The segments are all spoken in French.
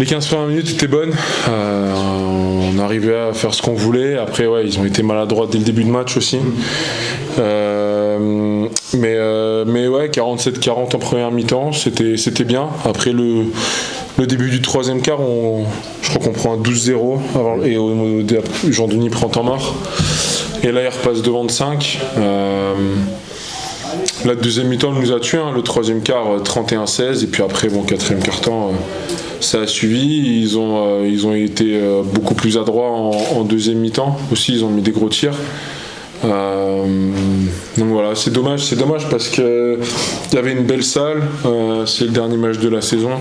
Les 15 premières minutes étaient bonnes. On arrivait à faire ce qu'on voulait. Après, ouais, ils ont été maladroits dès le début de match aussi. Mais ouais, 47-40 en première mi-temps, c'était bien. Après le début du troisième quart, je crois qu'on prend un 12-0 et Jean Denis prend temps mort. Et là, il repasse devant de 5. La deuxième mi-temps nous a tués, hein. Le troisième quart 31-16 et puis après quatrième quart-temps ça a suivi. Ils ont été beaucoup plus adroits en deuxième mi-temps aussi, ils ont mis des gros tirs. Donc voilà, c'est dommage parce que il y avait une belle salle. C'est le dernier match de la saison,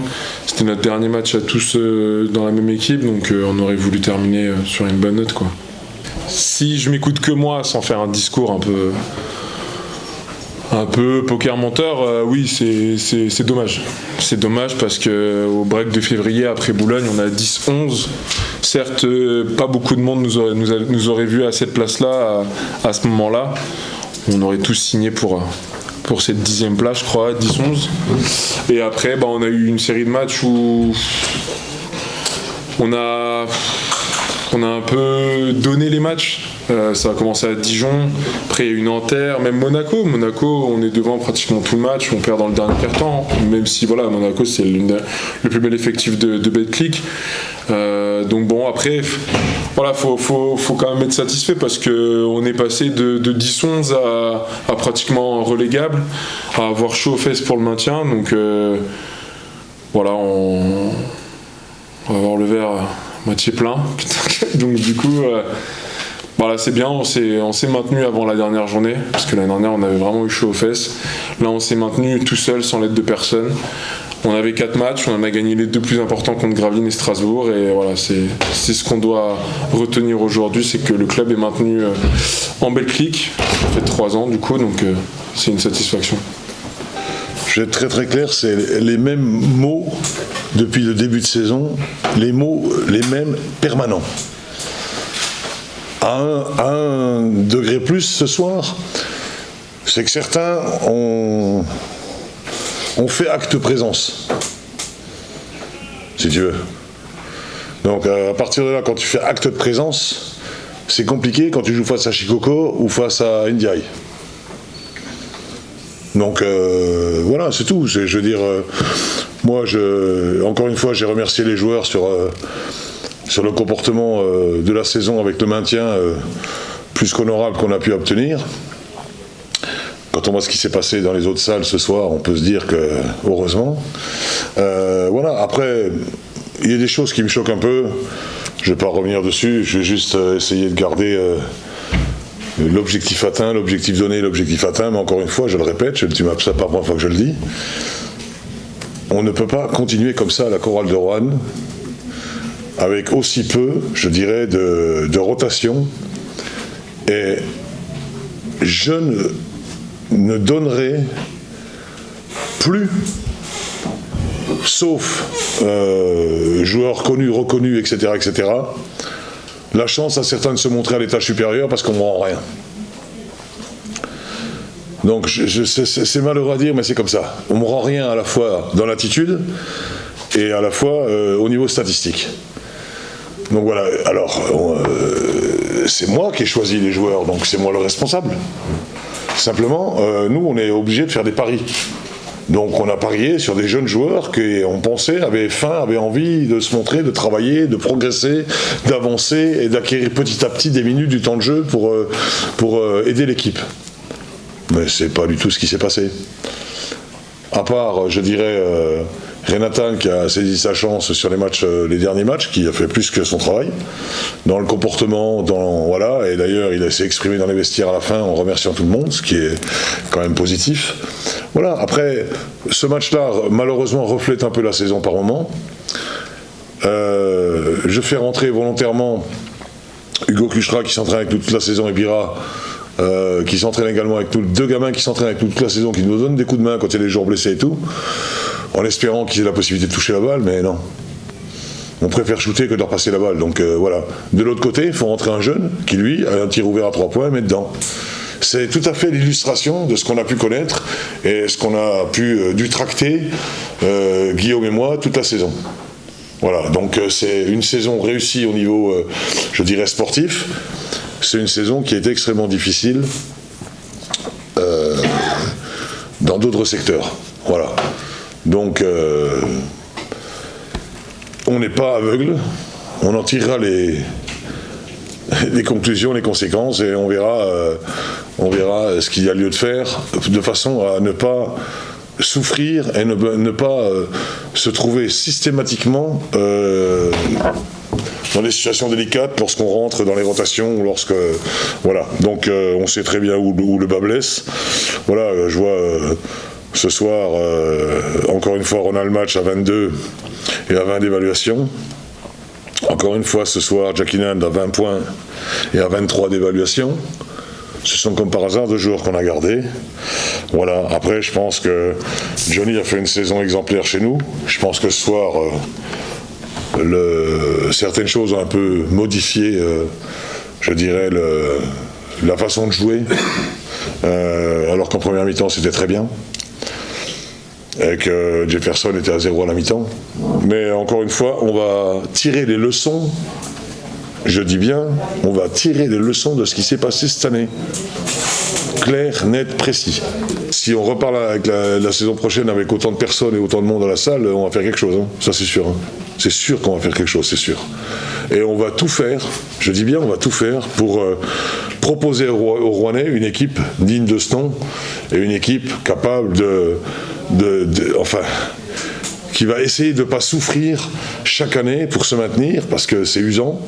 c'était notre dernier match à tous dans la même équipe, donc on aurait voulu terminer sur une bonne note, quoi. Si je m'écoute que moi sans faire un discours un peu poker menteur, oui, c'est dommage. C'est dommage parce qu'au break de février, après Boulogne, on a 10-11. Certes, pas beaucoup de monde nous aurait vu à cette place-là, à ce moment-là. On aurait tous signé pour cette 10e place, je crois, 10-11. Et après, on a eu une série de matchs où on a un peu donné les matchs. Ça a commencé à Dijon, après il y a eu Nanterre, même Monaco, on est devant pratiquement tout le match, on perd dans le dernier quart-temps, même si voilà, Monaco c'est le plus bel effectif de Betclic. Donc bon, après voilà, faut quand même être satisfait parce qu'on est passé de 10-11 à pratiquement relégable, à avoir chaud aux fesses pour le maintien. Donc voilà, on va avoir le verre moitié plein. Donc du coup voilà, c'est bien, on s'est maintenu avant la dernière journée, parce que l'année dernière on avait vraiment eu chaud aux fesses. Là on s'est maintenu tout seul, sans l'aide de personne. On avait 4 matchs, on en a gagné les 2 plus importants contre Gravelines et Strasbourg, et voilà, c'est ce qu'on doit retenir aujourd'hui, c'est que le club est maintenu en Betclic. Ça fait 3 ans du coup, donc c'est une satisfaction. Je vais être très très clair, c'est les mêmes mots depuis le début de saison, les mots les mêmes permanents. À un degré plus ce soir, c'est que certains ont fait acte de présence, si tu veux. Donc à partir de là, quand tu fais acte de présence, c'est compliqué quand tu joues face à Shikoku ou face à Ndiaye. Donc voilà, c'est tout. Je veux dire, moi, encore une fois, j'ai remercié les joueurs sur le comportement de la saison avec le maintien plus qu'honorable qu'on a pu obtenir. Quand on voit ce qui s'est passé dans les autres salles ce soir, on peut se dire que, heureusement. Voilà, après, il y a des choses qui me choquent un peu. Je ne vais pas revenir dessus, je vais juste essayer de garder l'objectif atteint, l'objectif donné, l'objectif atteint. Mais encore une fois, je le répète, c'est pas la première fois que je le dis. On ne peut pas continuer comme ça à la chorale de Roanne, avec aussi peu, je dirais, de rotation. Et je ne donnerai plus, sauf joueurs connus, reconnus, etc., la chance à certains de se montrer à l'étage supérieur parce qu'on ne rend rien. Donc c'est malheureux à dire, mais c'est comme ça. On ne me rend rien à la fois dans l'attitude et à la fois au niveau statistique. Donc voilà, alors c'est moi qui ai choisi les joueurs, donc c'est moi le responsable. Simplement, nous on est obligés de faire des paris. Donc on a parié sur des jeunes joueurs qui, on pensait, avaient faim, avaient envie de se montrer, de travailler, de progresser, d'avancer et d'acquérir petit à petit des minutes du temps de jeu pour aider l'équipe. Mais c'est pas du tout ce qui s'est passé. À part, je dirais, Renatan qui a saisi sa chance sur les derniers matchs, qui a fait plus que son travail, dans le comportement, voilà, et d'ailleurs il s'est exprimé dans les vestiaires à la fin en remerciant tout le monde, ce qui est quand même positif. Voilà, après, ce match-là, malheureusement, reflète un peu la saison par moment. Je fais rentrer volontairement Hugo Kuchra qui s'entraîne avec nous toute la saison, et Bira qui s'entraîne également avec nous, 2 gamins qui s'entraînent avec nous toute la saison, qui nous donnent des coups de main quand il y a des joueurs blessés et tout, en espérant qu'ils aient la possibilité de toucher la balle, mais non. On préfère shooter que de leur passer la balle. Donc voilà. De l'autre côté, il faut rentrer un jeune qui, lui, a un tir ouvert à 3 points et met dedans. C'est tout à fait l'illustration de ce qu'on a pu connaître et ce qu'on a pu dû tracter, Guillaume et moi, toute la saison. Voilà, donc c'est une saison réussie au niveau, je dirais, sportif. C'est une saison qui est extrêmement difficile dans d'autres secteurs. Voilà. Donc, on n'est pas aveugle, on en tirera les conclusions, les conséquences, et on verra ce qu'il y a lieu de faire, de façon à ne pas souffrir et ne pas se trouver systématiquement dans des situations délicates lorsqu'on rentre dans les rotations, voilà. Donc on sait très bien où le bas blesse. Voilà, je vois ce soir encore une fois on a le match à 22 et à 20 d'évaluation. Encore une fois ce soir Jack Hinan à 20 points et à 23 d'évaluation. Ce sont comme par hasard 2 joueurs qu'on a gardés. Voilà, après je pense que Johnny a fait une saison exemplaire chez nous. Je pense que ce soir certaines choses ont un peu modifié, je dirais, la façon de jouer, alors qu'en première mi-temps c'était très bien, et que Jefferson était à 0 à la mi-temps. Mais encore une fois, on va tirer les leçons, je dis bien, on va tirer les leçons de ce qui s'est passé cette année. Clair, net, précis. Si on reparle avec la saison prochaine avec autant de personnes et autant de monde dans la salle, on va faire quelque chose, hein. Ça c'est sûr. Hein. C'est sûr qu'on va faire quelque chose, c'est sûr. Et on va tout faire, je dis bien on va tout faire pour proposer aux Rouennais une équipe digne de ce nom et une équipe capable enfin, qui va essayer de ne pas souffrir chaque année pour se maintenir, parce que c'est usant.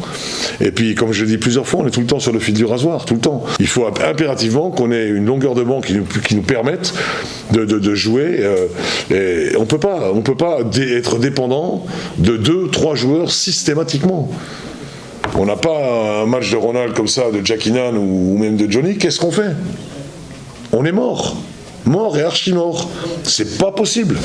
Et puis, comme je l'ai dit plusieurs fois, on est tout le temps sur le fil du rasoir, tout le temps. Il faut impérativement qu'on ait une longueur de banc qui nous permette de jouer. Et on peut pas être dépendant de 2-3 joueurs systématiquement. On n'a pas un match de Ronald comme ça, de Jack Hinan ou même de Johnny. Qu'est-ce qu'on fait ? On est mort et archi mort. C'est pas possible.